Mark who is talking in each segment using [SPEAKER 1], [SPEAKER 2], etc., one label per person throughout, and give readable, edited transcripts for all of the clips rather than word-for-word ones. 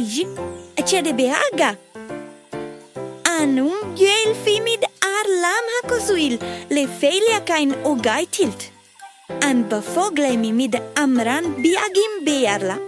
[SPEAKER 1] Giramille, c'è de Beaga. Anum gel fimid lam hakosuil, le Féileacán Ildaite. An ba Foghlaim mid Amhráin Beagim bearla.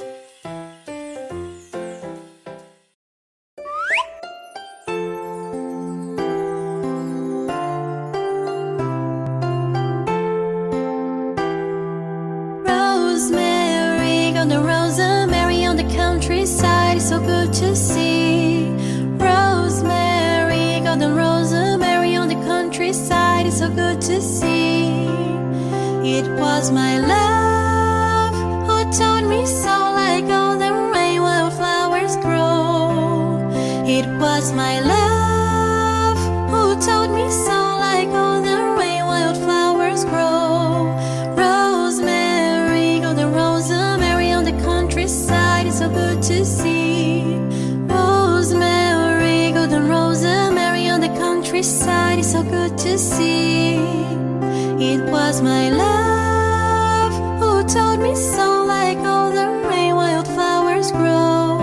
[SPEAKER 2] Rosemary on the countryside, so good to see. Rosemary, golden rosemary on the countryside, it's so good to see. It was my love who taught me so, like all the rain while flowers grow. It was my love who taught me so, like all the rain while flowers grow. Rosemary, golden rosemary on the countryside, it's so good to see. Rosemary, golden rosemary on the countryside, it's so good to see. It was my love who taught me so, like all the rain wild flowers grow.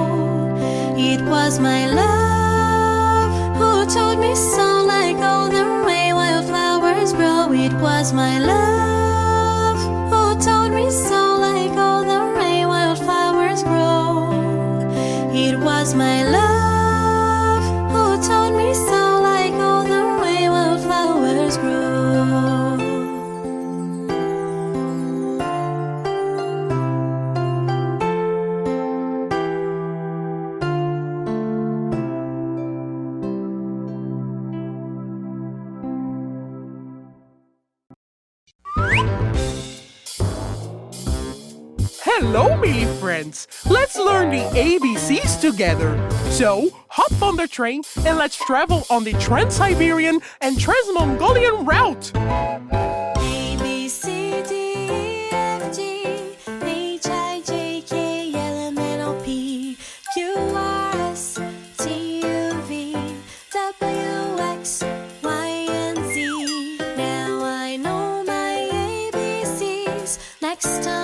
[SPEAKER 2] It was my love who taught me so, like all the rain wild flowers grow. It was my love who taught me so, like all the rain wild flowers grow. It was my love who taught me so, like all the rain wild flowers grow.
[SPEAKER 3] Hello, me friends! Let's learn the ABCs together. So, hop on the train and let's travel on the Trans-Siberian and Trans-Mongolian route.
[SPEAKER 2] A, B, C, D, E, F, G, H, I, J, K, L, M, N, O, P, Q, R, S, T, U, V, W, X, Y, and Z. Now I know my ABCs. Next time